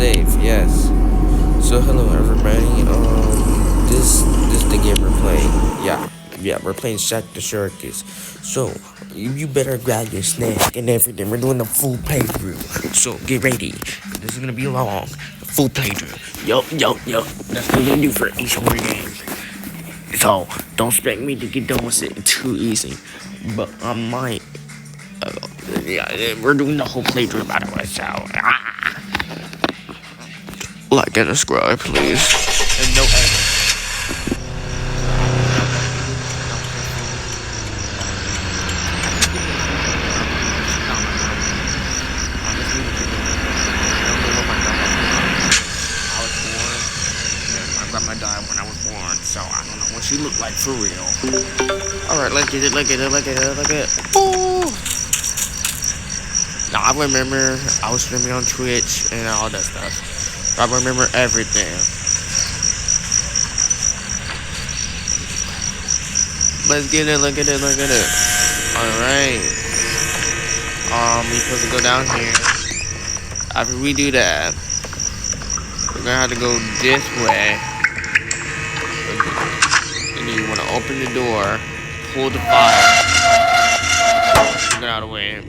save, yes. So hello everybody. This the game we're playing. Yeah, we're playing Shack the Circus. So you better grab your snack and everything. We're doing a full playthrough. So get ready. This is gonna be long. Full playthrough. Yo. That's what we're gonna do for each one game. So don't expect me to get done with it too easy, but I might. Yeah, we're doing the whole playthrough by the way. So. Like and subscribe, please. And no edit. My grandma died when I was born, so I don't know what she looked like for real. Alright, look at it. Ooh. Now I remember I was streaming on Twitch and all that stuff. I remember everything. Let's get it, look at it. Alright. We're supposed to go down here. After we do that, we're gonna have to go this way. And then you wanna open the door, pull the fire. Get out of the way.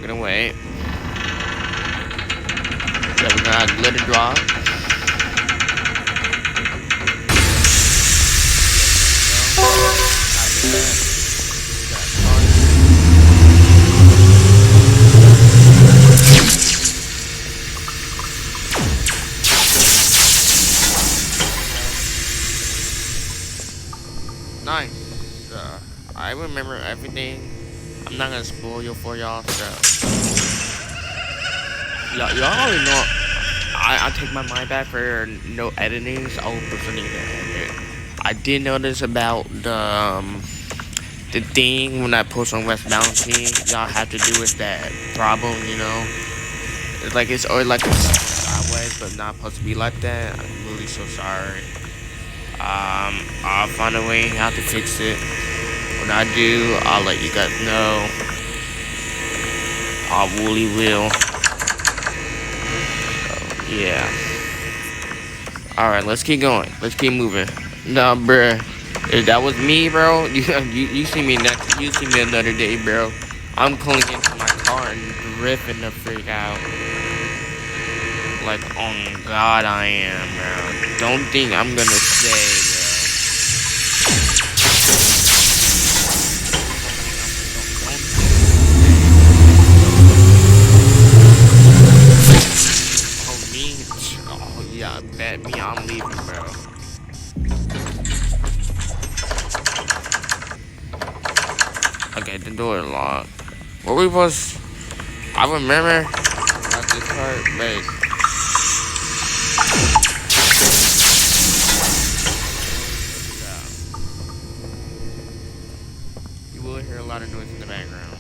Gonna wait. Yeah, we're gonna have to let it drop. Nice. I remember everything. I'm not gonna spoil you for y'all, so y'all already know. I take my mind back for no editing, so I'll put something in. I did notice about the thing when I post on West Bounty. Y'all have to do with that problem, you know. It's like it's always like it's sideways, but not supposed to be like that. I'm really so sorry. I'll find a way how to fix it. When I do, I'll let you guys know. I really will. So, yeah. Alright, let's keep going. Let's keep moving. Nah, bruh. If that was me, bro, you see me you see me another day, bro. I'm pulling into my car and drifting the freak out. Like, oh God, I am, bro. Don't think I'm gonna stay, bro. Oh, me? Oh, yeah, bet me I'm leaving, bro. Okay, the door is locked. Where we was? I remember. Not this part, wait. You will hear a lot of noise in the background.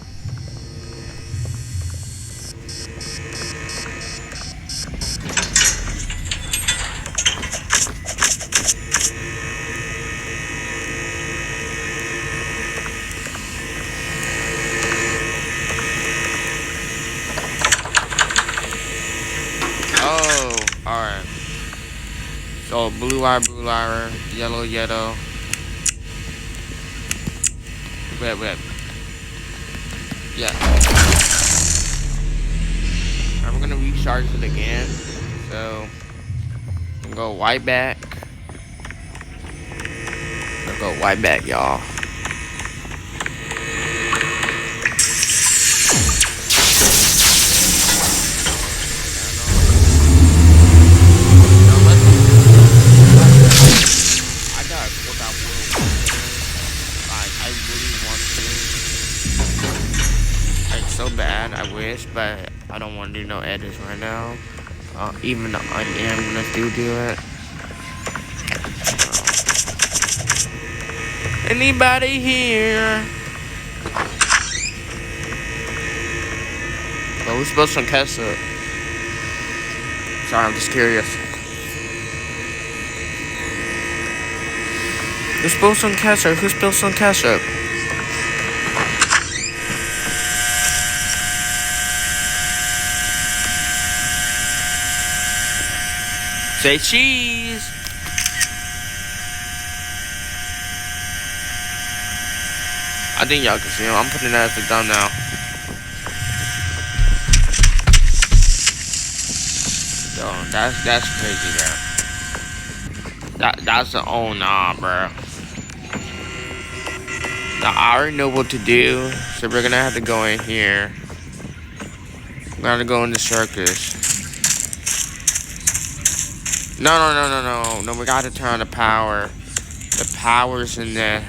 Oh, alright. So, blue eye, yellow. Red. Yeah. And we're gonna recharge it again. So, I'm gonna go white back. Y'all. So bad, I wish, but I don't want to do no edits right now. Even though I am gonna still do it. Anybody here? But who's supposed to catch it? Sorry, I'm just curious. Who spilled some ketchup? Who spilled some ketchup? Say cheese. I think y'all can see him. I'm putting that as the thumbnail. Yo, that's crazy, bro. That's the nah, bro. Now I already know what to do, so we're gonna have to go in here. We're gonna go in the circus. No. We gotta turn on the power. The power's in there.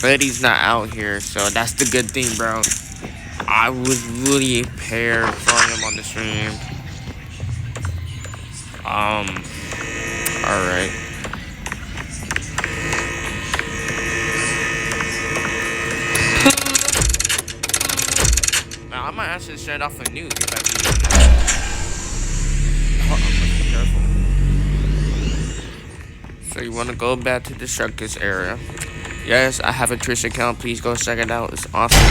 Betty's not out here, so that's the good thing, bro. I was really prepared for him on the stream. Alright. Now I might actually set off a nuke if I keep doing that. Be careful. So you wanna go back to the circus area. Yes, I have a Twitch account. Please go check it out. It's awesome.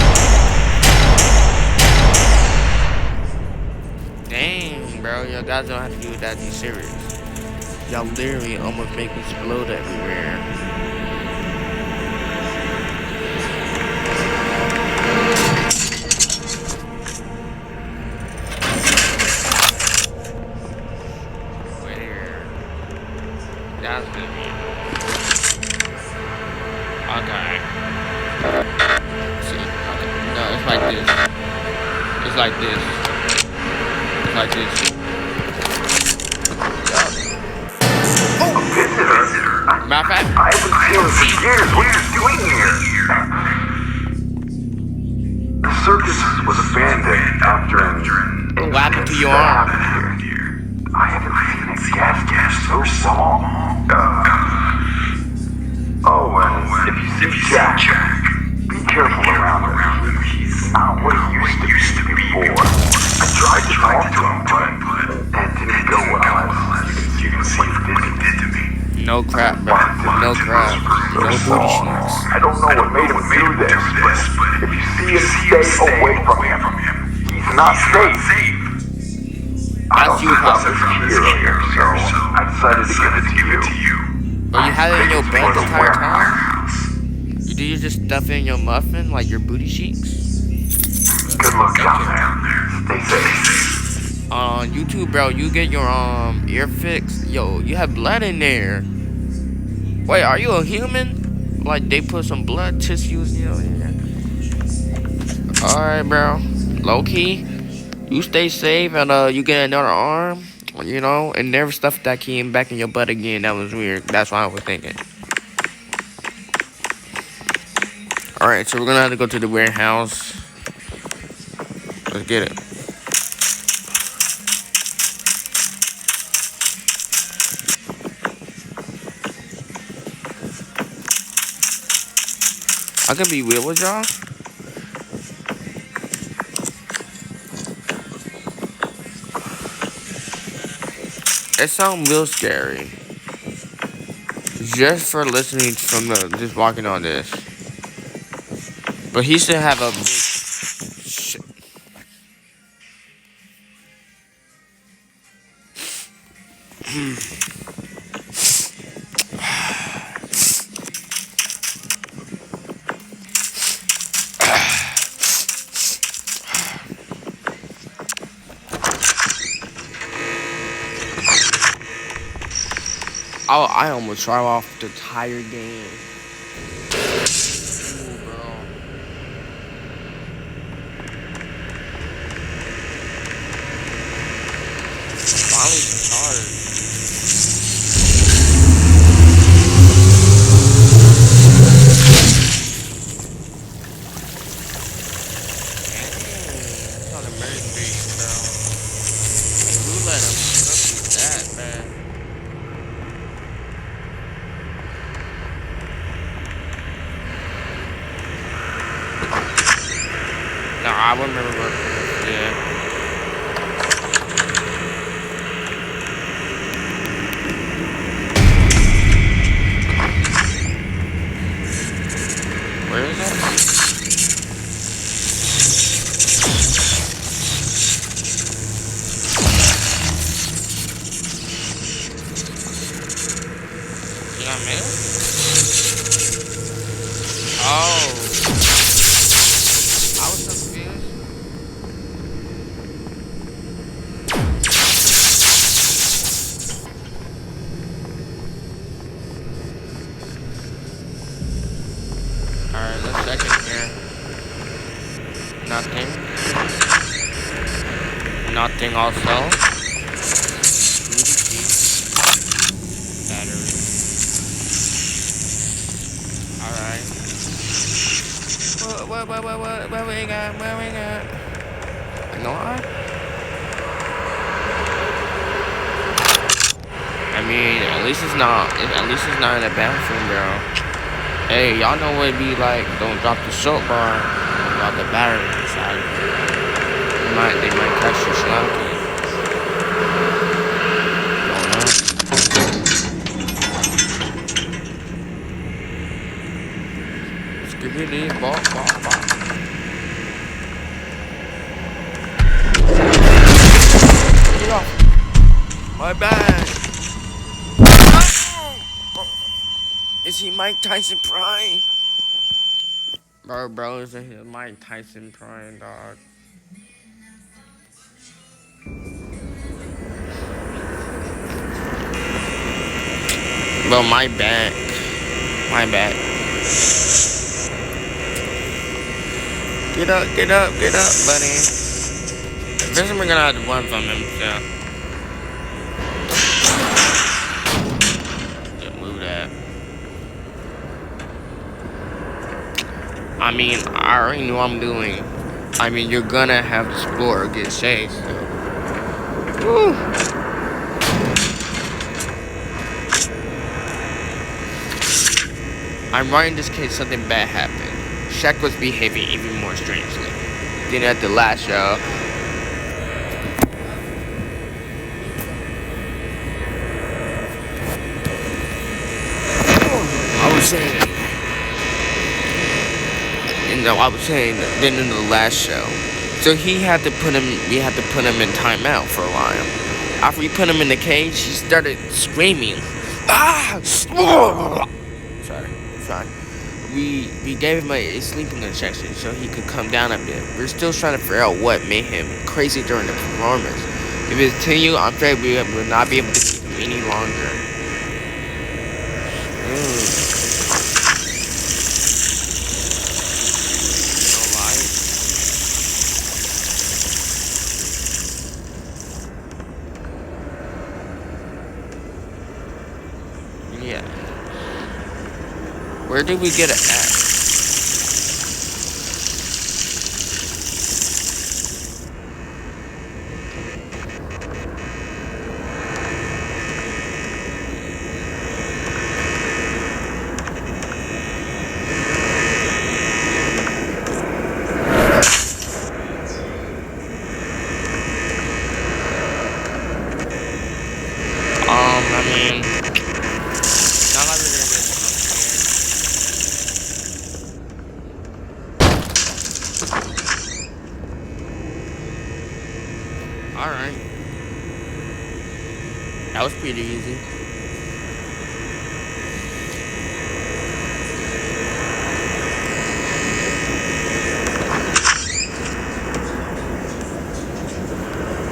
Dang, bro. Y'all guys don't have to do that. Be serious. Y'all literally almost make me explode everywhere. Where? That's gonna be it. Okay. See, okay. No, it's like this. It's like this. It's like this. Oh, a visitor? Matter of fact, I haven't seen him for years. What are you doing here? The circus was abandoned after an what happened to your incident arm? happened here. I haven't seen a guest in so long. And if you see Jack, be careful around him. He's not what he used to be before. I tried to talk to him, but that didn't go well. You can see what he did to me. No crap, bro. No crap. No booty sheets. I don't know what made him do this, but if you see him, stay away from him. He's not safe. I don't think I'm his hero here, so I decided to give it to you. But you had it in your butt the entire time? Did you just stuff it in your muffin like your booty cheeks? Good luck down there. Stay safe. On YouTube, bro, you get your ear fixed. Yo, you have blood in there. Wait, are you a human? Like they put some blood tissues, you know? Yeah. All right, bro. Low key, you stay safe and you get another arm. You know, and never stuff that came back in your butt again. That was weird. That's what I was thinking. Alright, so we're gonna have to go to the warehouse. Let's get it. I can be real with y'all. It sounds real scary. Just for listening from just walking on this. But he should have a big shit. Oh, I almost tried off the entire game. Ooh, bro. Finally started. It's on the Mary Street, bro. And who let him cook that, man? No, I remember. Yeah. Where is that? I miss? Oh, I was so confused. Alright, let's check in here. Nothing. Nothing also. Booty sheet. Battery. Alright. What we got? What we got? You know what? I mean, at least it's not in a bathroom, bro. Hey, y'all know what it be like. Don't drop the soap bar. Drop the battery inside. They might catch you slacking. Don't know. Skibidi bop bop bop. Get off. My bad. Is he Mike Tyson Prime? Bro, is it Mike Tyson Prime, dog? Bro, my bad. My bad. Get up, buddy. Eventually we're gonna have to run from him, so. Yeah, move that. I mean, I already know what I'm doing. I mean, you're gonna have to explore or get chased, so. Woo. I'm right in this case something bad happened. Shaq was behaving even more strangely than at the last show. I was saying then in the last show. So we had to put him in timeout for a while. After we put him in the cage, he started screaming. Ah! Sorry. We gave him a sleeping injection so he could come down a bit. We're still trying to figure out what made him crazy during the performance. If it continues, I'm afraid we will not be able to keep him any longer. Yeah. Where did we get it at? I mean, not like we're gonna get Alright. That was pretty easy.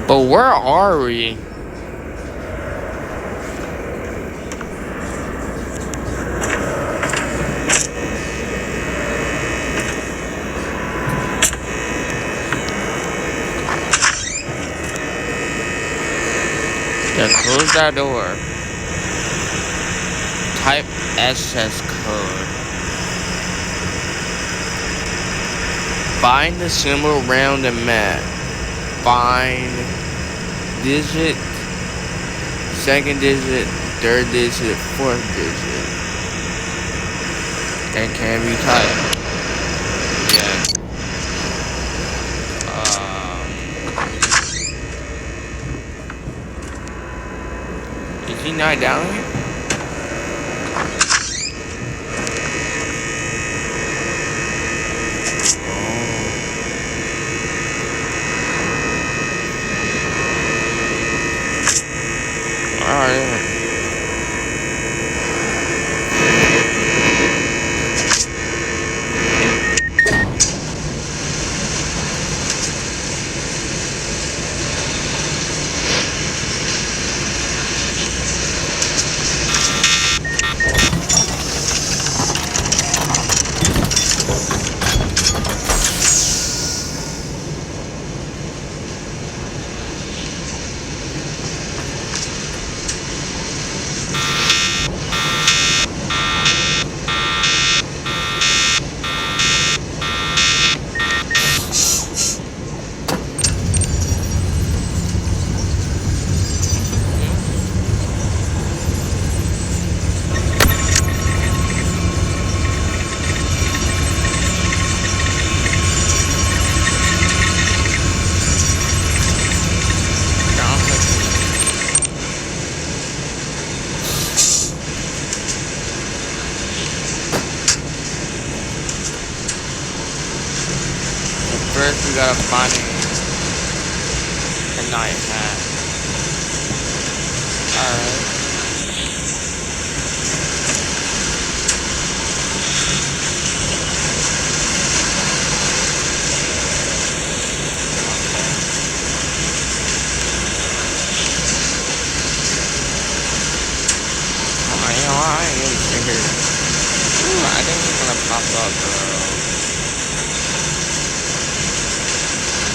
But where are we? Yeah, close that door. Type SS code. Find the symbol around the map. Find digit, second digit, third digit, fourth digit. And can be typed. Yeah. Is he not down here? Alright. gotta find a night hat. Alright. I am here. Ooh, I think it's gonna pop up, bro.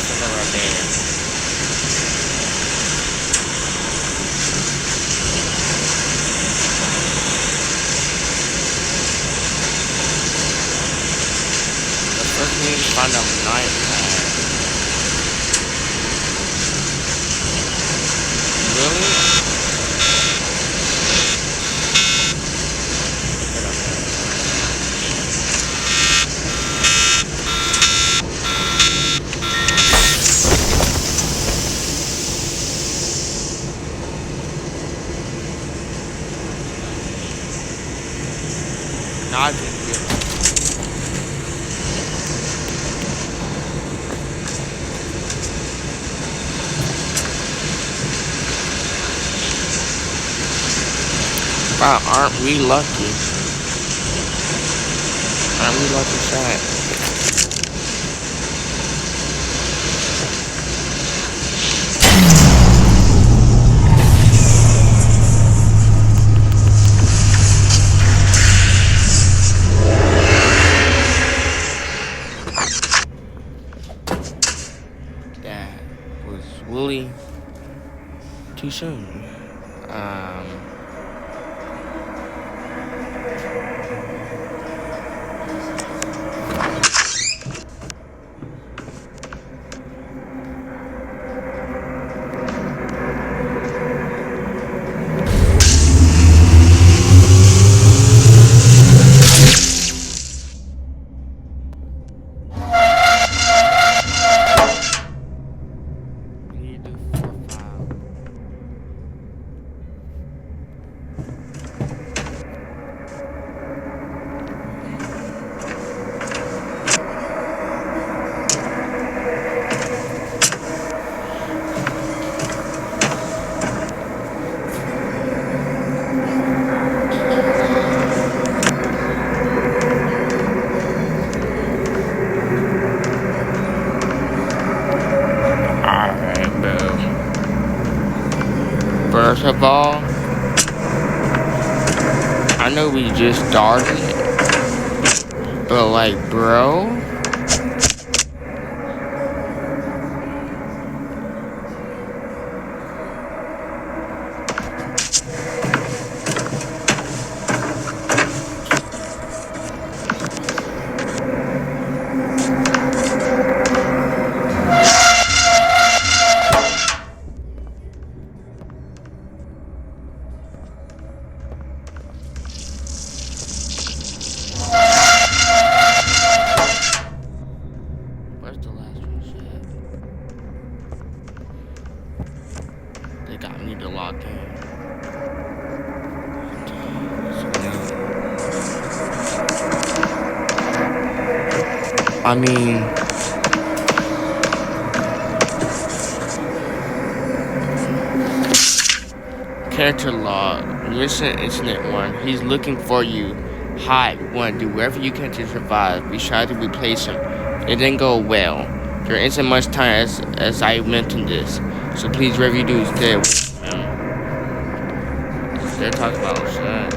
Something right there. The first we need to find a night pad. Really? Not just wow, aren't we lucky? Aren't we lucky, chat? That was really too soon. We need to do 4 5. Alright, bro. First of all, I know we just started, but like, bro, where's the last one shit? They got me to lock in. I mean, character log, mission incident 1. He's looking for you. Hide 1. Do whatever you can to survive. We tried to replace him. It didn't go well. There isn't much time as I mentioned this. So please, whatever you do, stay away from him. They're talking about shit.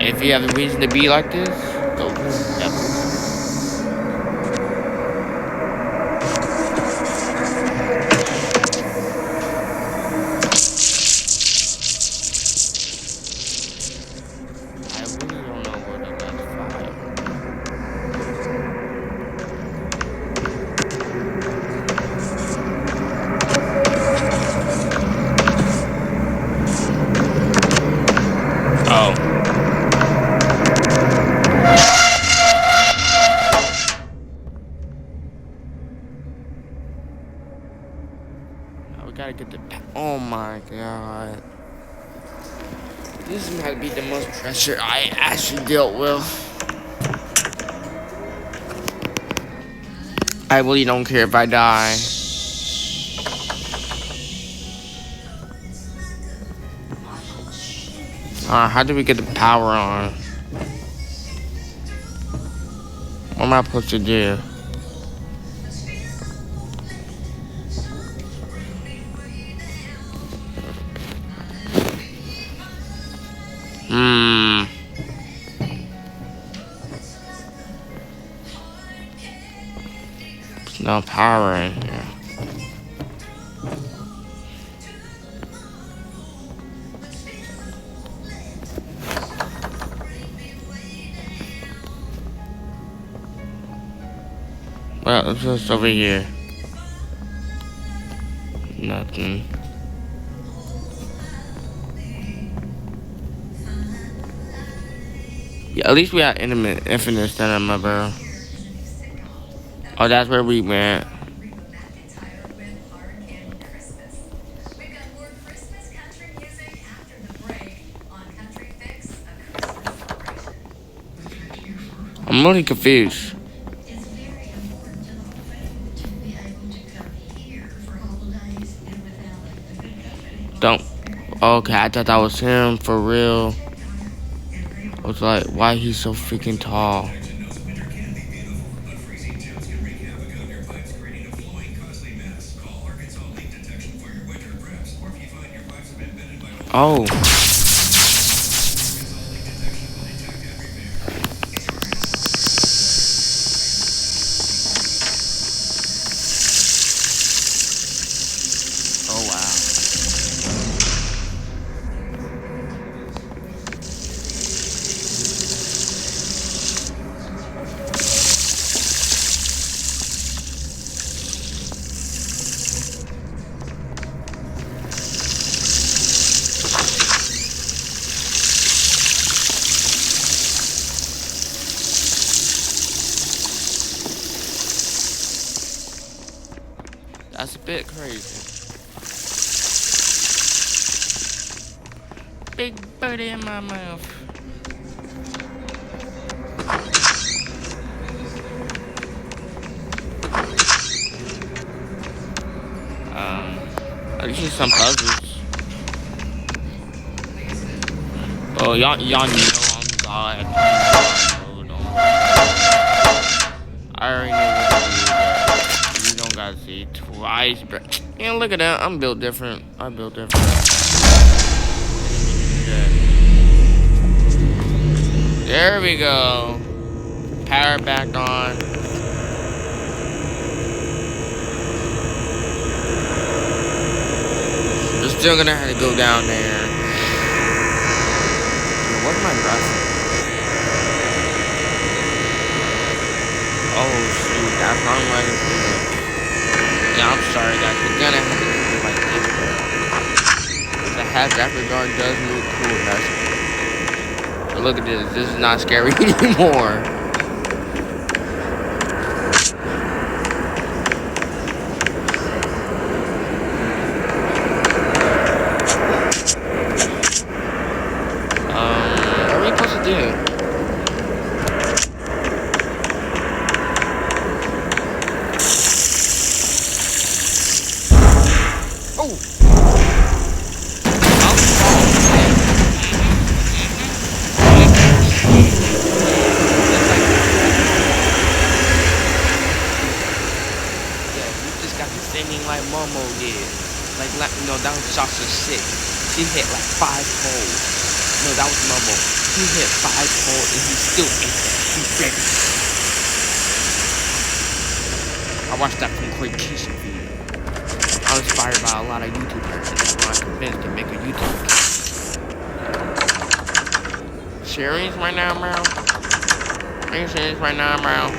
If you have a reason to be like this, go for it. I really don't know where the last 5. Oh. Now we gotta get the. Oh my god. This might be the most pressure I actually dealt with. I really don't care if I die. How do we get the power on? What am I supposed to do? There's no power in here. Well, it's just over here. Nothing. Yeah, at least we have infinite cinema, bro. Oh, that's where we went. I'm really confused. Don't. Okay, I thought that was him for real. I was like, why he's so freaking tall? Oh. Oh, wow. That's a bit crazy. Big birdie in my mouth. At least some puzzles. Oh, y'all know I'm God. I already know what to do, but you don't gotta see twice, bro. Yeah, look at that. I'm built different. I'm built different. There we go. Power back on. We're still gonna have to go down there. What's my dressing? Oh shoot, that's wrong way to do it. Yeah, I'm sorry guys, we're gonna have to keep it like this, bro. The half graphic guard does look cool, that's cool. But look at this is not scary anymore. What are we supposed to do? Like Momo did. Like no, that was Sasha 6. She hit like 5 holes. No, that was Momo. He hit 5 holes and he still ate that. He's ready. I watched that from Quick Kisha video. I was inspired by a lot of YouTubers and that's why I'm convinced to make a YouTube account. Serious right now, bro? Are you serious right now, bro?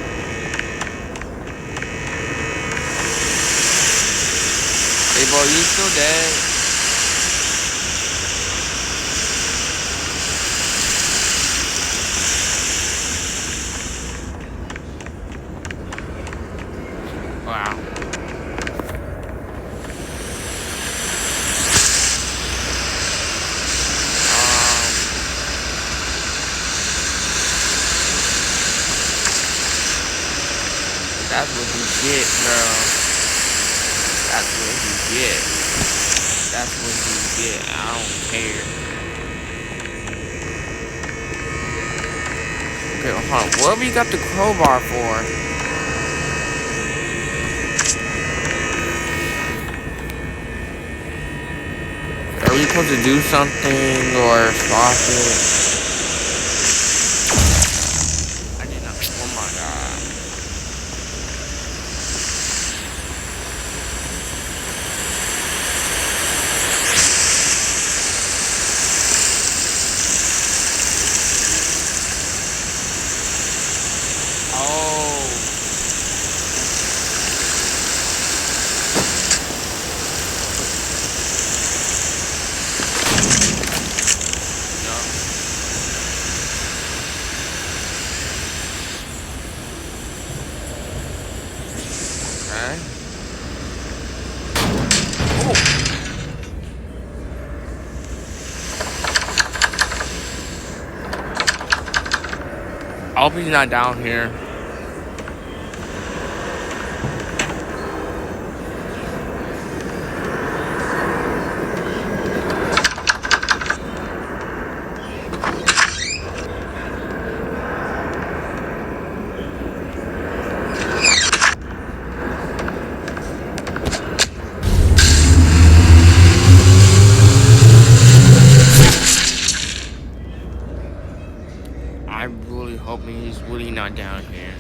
Hey, boy, you still dead? Wow. That's what he get, bro. That's what you get. That's what you get. I don't care. Okay, hold on. What we got the crowbar for? Are we supposed to do something or stop it? I did not. Oh my god. Oh. No. Okay. Oh. I hope he's not down here. I'm really hoping he's really not down here.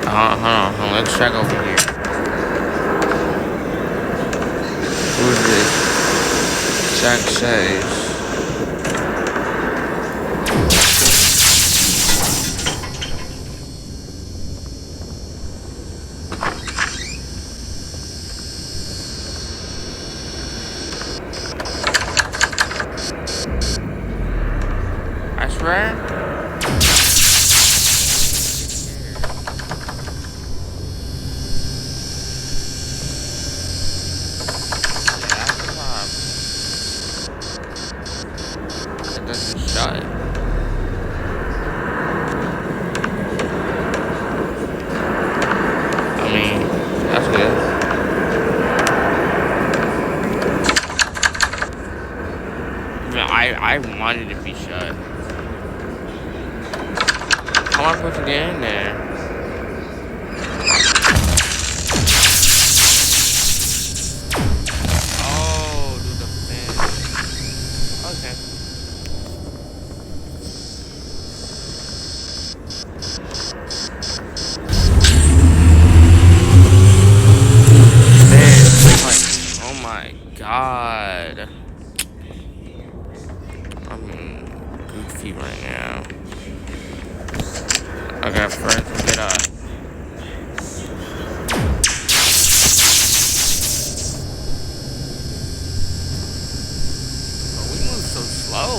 Hold on. Let's check over here. Who's this? Check saves. I swear. Yeah, that's the problem. It doesn't shut. I mean, that's good. I wanted to be shut. How am I supposed to get in there? Oh, do the fence. Okay. Man, like, oh my god. I'm goofy right now. Okay, first get up. Oh, we move so slow.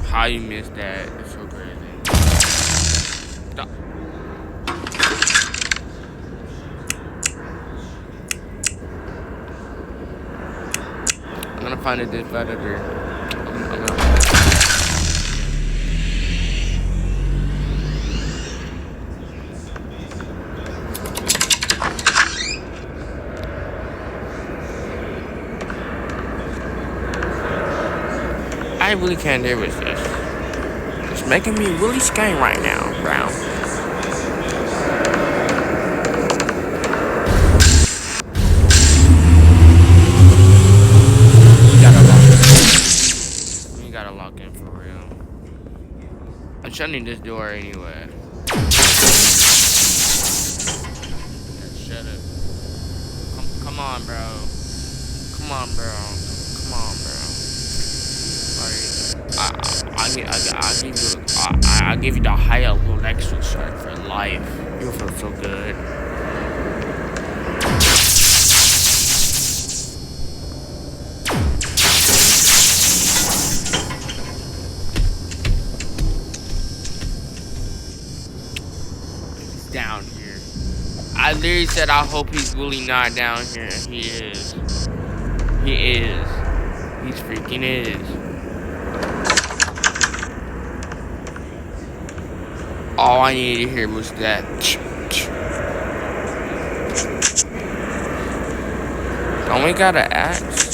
How you missed that? It's so crazy. Stop. I'm gonna find a dead predator. I'm gonna. I really can't deal with this. It's making me really scared right now, bro. We gotta lock in. We gotta lock in for real. I'm shutting this door anyway. Shut it. Come on, bro. Come on, bro. Come on, bro. Like, I give you the higher Lexus shirt for life. You feel so good. Down here. I literally said I hope he's really not down here. He is. He is. He's freaking is. All I needed to hear was that. Don't we got an axe?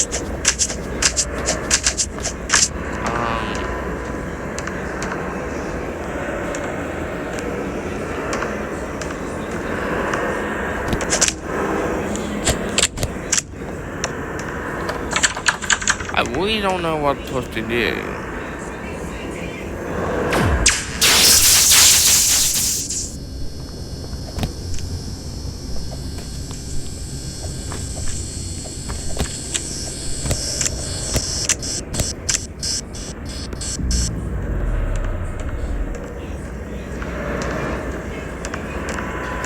I really don't know what I'm supposed to do.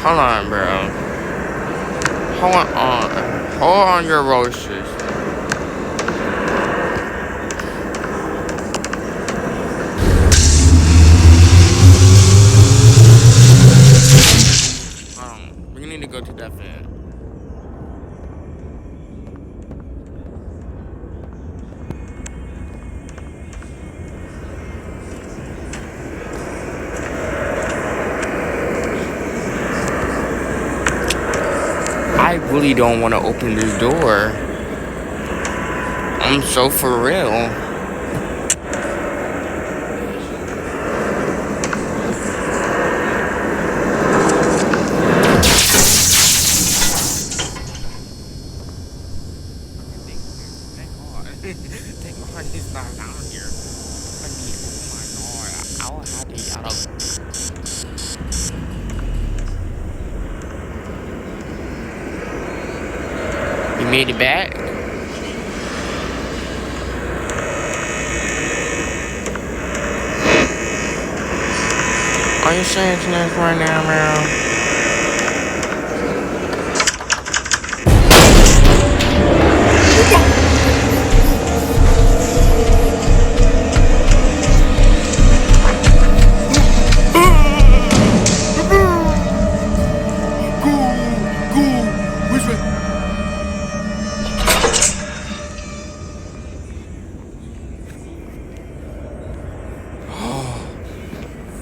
Hold on, bro. Hold on. Hold on your roasters. We need to go to that fan. I really don't want to open this door. I'm so for real. Thank God he's not down here. I mean, oh my God. I will have to yell. You made it back? Are you saying it's next right now, bro?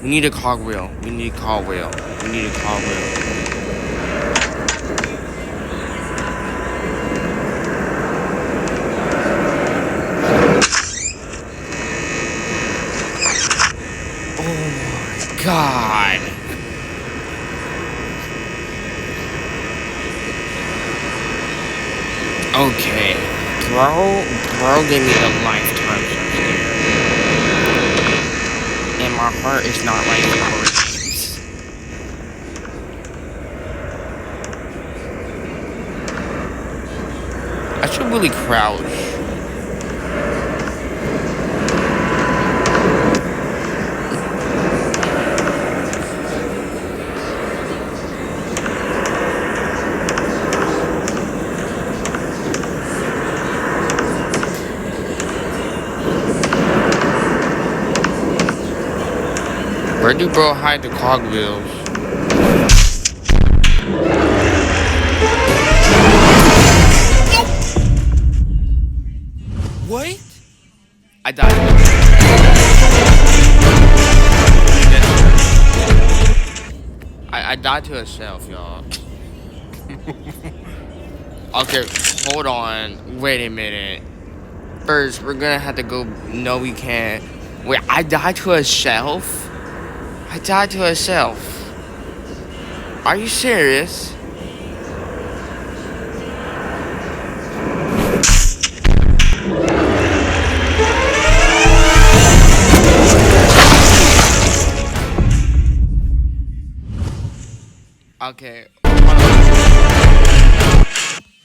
We need a cogwheel. We need a cogwheel. We need a cogwheel. Oh my God. Okay. Bro gave me a lifetime jump scare. And my heart is not right for it. I should really crouch. Where do bro hide the cogwheels? What? I died. I died to a shelf, y'all. Okay, hold on. Wait a minute. First, we're gonna have to go. No, we can't. Wait, I died to a shelf? I died to a shelf. Are you serious? Okay.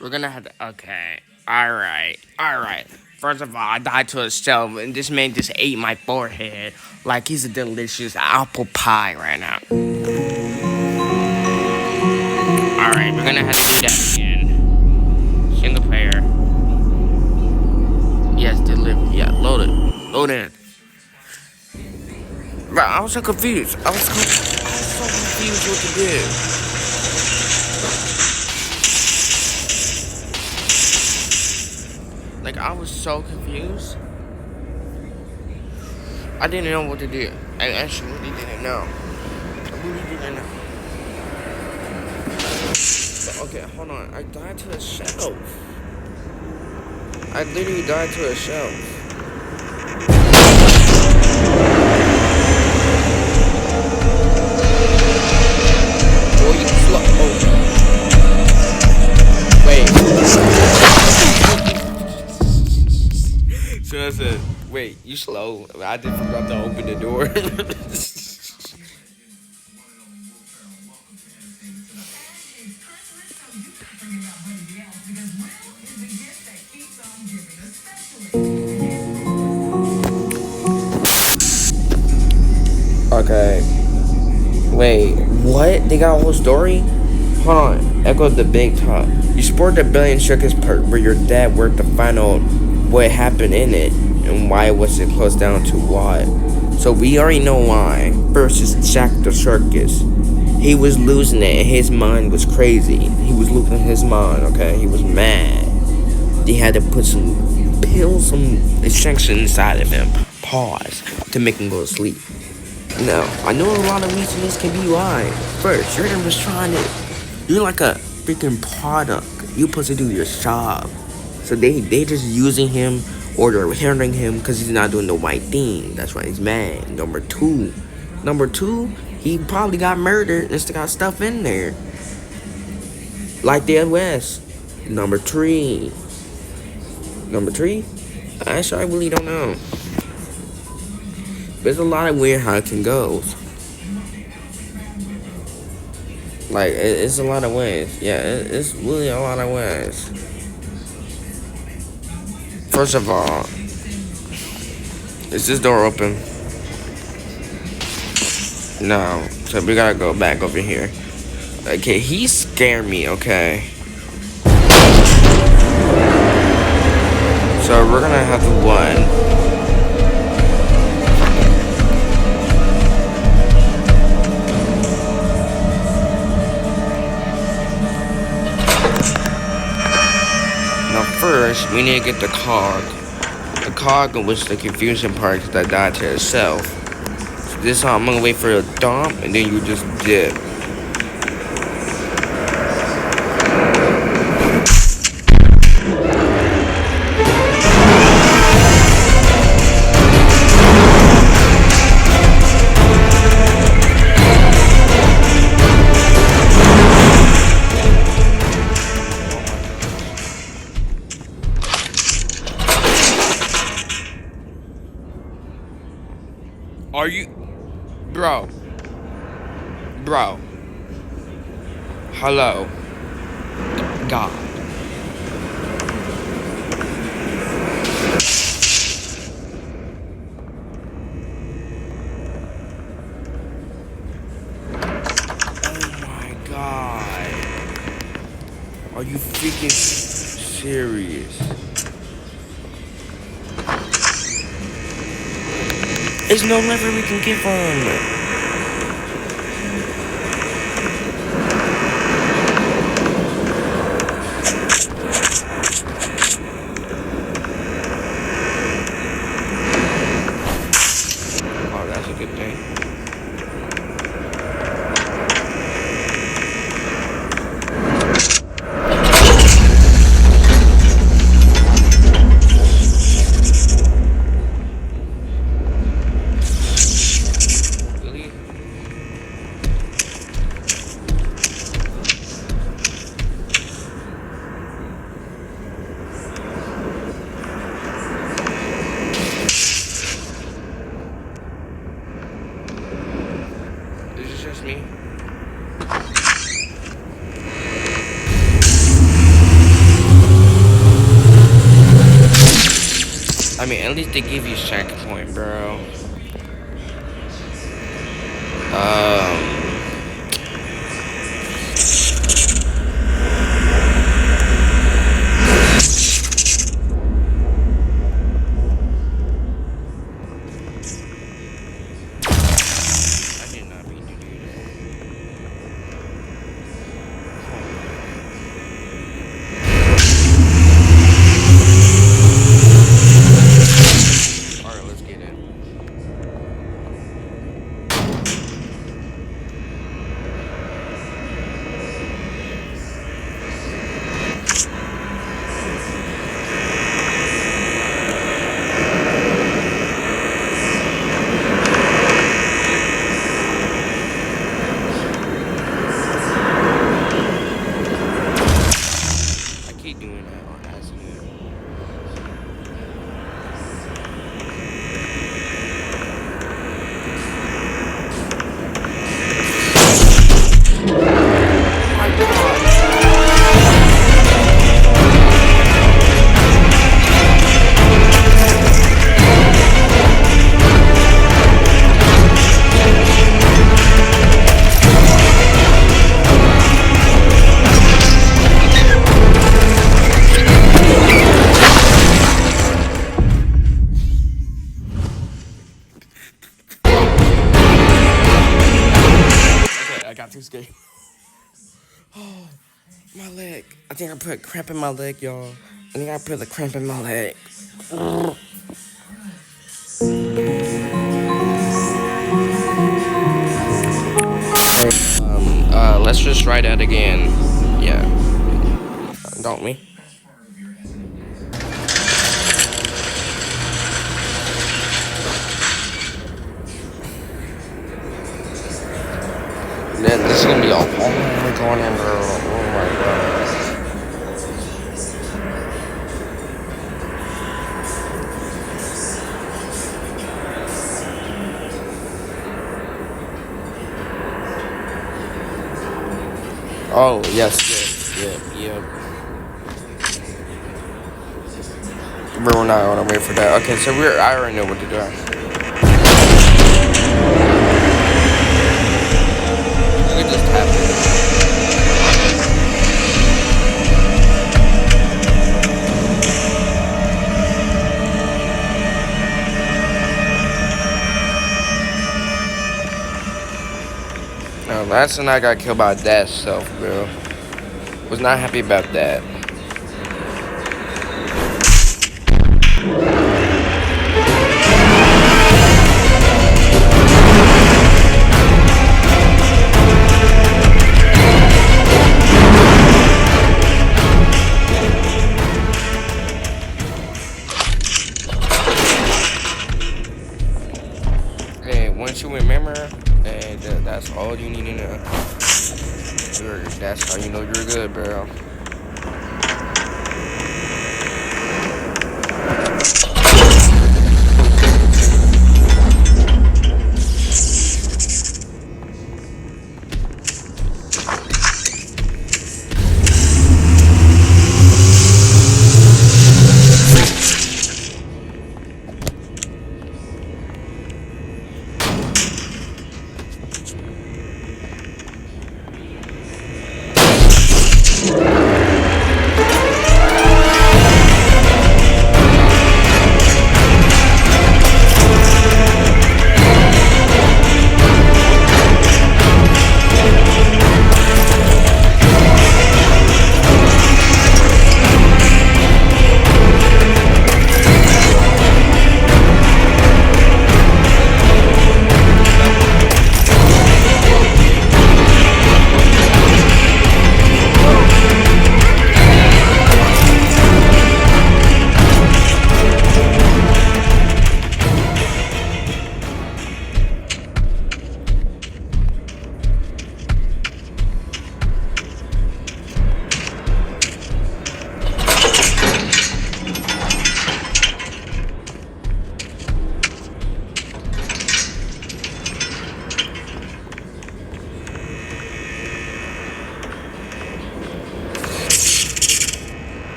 We're gonna have to. Okay. Alright. Alright. First of all, I died to a shelf, and this man just ate my forehead like he's a delicious apple pie right now. Alright, we're gonna have to do that again. Single player. Yes, deliver. Yeah, load it. Load in. Bro, I was so confused. I was so confused what to do. Like, I was so confused. I didn't know what to do. I actually really didn't know. I really didn't know. But okay, hold on. I died to a shelf. I literally died to a shelf. Boy, you slow. Oh, wait. So I said, wait, you slow. I did forgot to open the door. Okay. Wait, what? They got a whole story? Hold on. Echo the big top. You sport the billion shirkers part where your dad worked to find out what happened in it and why it was closed down to what. So we already know why. First is Jack the Circus. He was losing it and his mind was crazy. He was losing his mind, okay? He was mad. They had to put some pills, some injection inside of him. Pause. To make him go to sleep. No, I know a lot of reasons can be why. First, you're just trying to. You're like a freaking product. You supposed to do your job. So they just using him or they're hindering him because he's not doing the right thing. That's why he's mad. Number two, he probably got murdered and still got stuff in there. Like Dead West. Number three. Actually, I really don't know. There's a lot of weird how it can go. Like, it's a lot of ways. Yeah, it's really a lot of ways. First of all, is this door open? No. So we gotta go back over here. Okay, he scared me, okay? So we're gonna have to one. First, we need to get the cog. The cog was the confusion part because I died to itself. So this time I'm gonna wait for a dump and then you just dip. Are you, bro? Hello, God. Oh my God. Are you freaking serious? There's no lever we can get from. Oh, that's a good thing. Me. I mean, at least they give you checkpoint, bro. I did not mean to do that. got too scared. Oh, my leg. I think I put cramp in my leg, y'all. I think I put the cramp in my leg. Let's just try that again. Yeah. Don't we? Then this is gonna be all. Oh my god, girl. Oh my god. Oh yes, yeah. We're not gonna wait for that. Okay, so I already know what to do. You can just tap it. Last time I got killed by that self, bro. Was not happy about that. And once you remember, and that's all you need to know. That's how you know you're good, bro.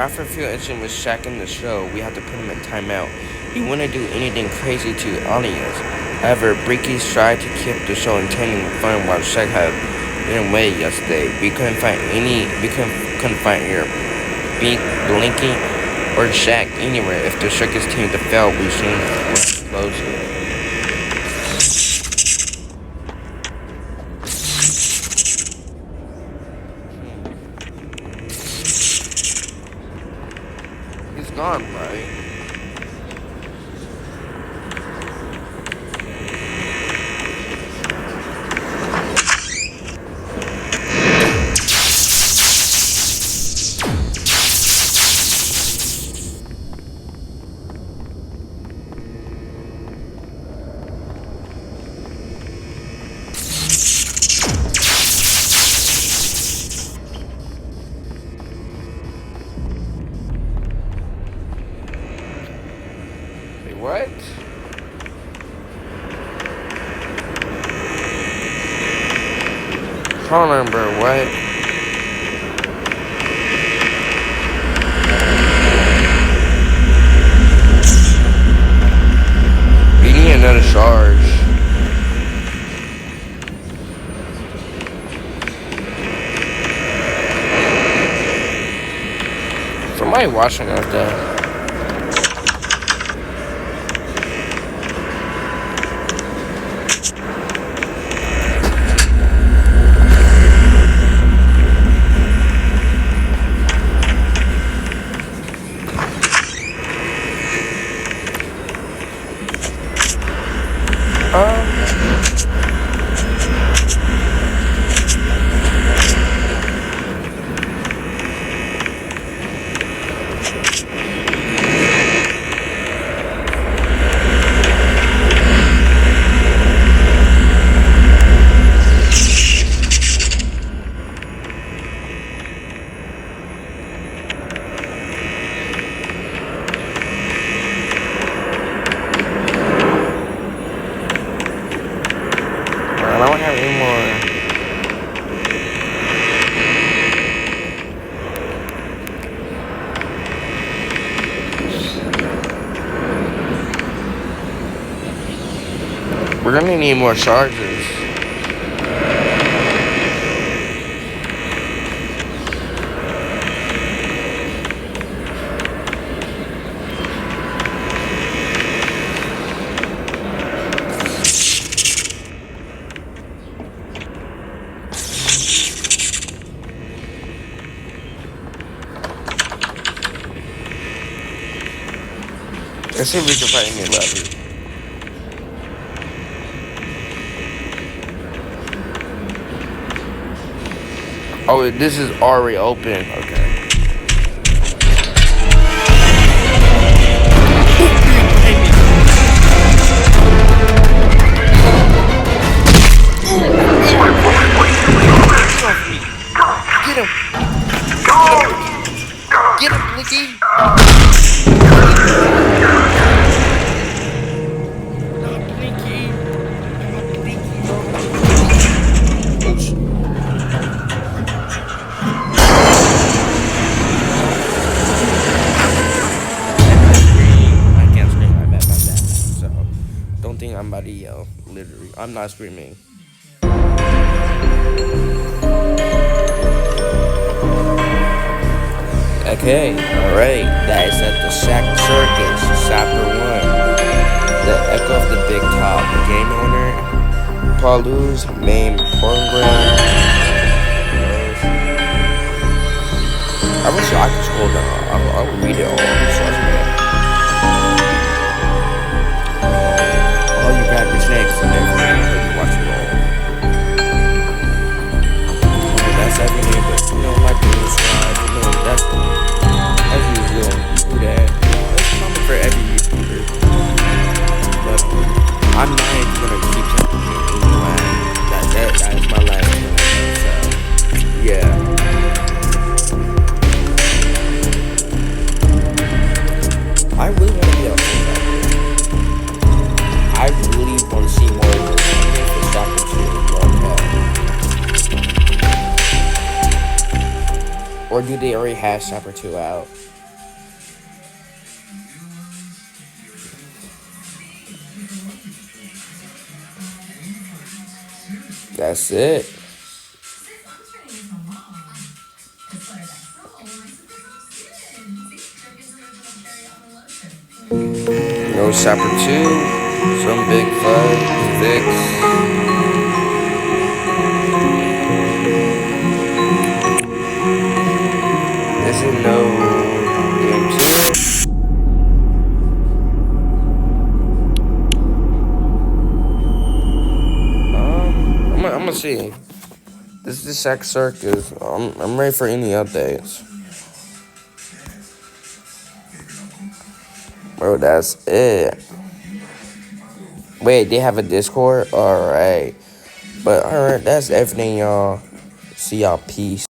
After a few incidents with Shaq in the show, we had to put him in timeout. He wouldn't do anything crazy to the audience. However, Breakies tried to keep the show entertaining and fun while Shaq had been away yesterday. We couldn't find either Blinky or Shaq anywhere. If the circus team to fail, we soon close it. He's gone, right? Hold on, bro. What? We need another charge. Somebody watching us there. I don't have any more. We're gonna need more charges. Let's see if we can find any levers. Oh, this is already open. Okay. Get him! Get him, Blicky! I can't scream like that, so don't think I'm about to yell. Literally, I'm not screaming. Okay, alright, that is at the Shack Circus, Chapter 1. The Echo of the Big Top, game owner, Paulu's main program. I wish I could scroll down, I would read it all, trust me. Oh, you grab your snakes and then you watch it all. That's everything, but you know, like and subscribe, you know, that's as usual, do that. That's common for every YouTuber. But I'm not even gonna keep telling you anyway. That's my last one. So yeah. I really wanna be up for that. I really wanna see more of this for chapter 2. Or do they already have chapter 2 out? That's it. No chapter 2. Some big fun fix. This is no game 2. I'm gonna see. This is the Shack Circus. I'm ready for any updates. Bro, that's it. Wait, they have a Discord? Alright. But alright, that's everything, y'all. See y'all. Peace.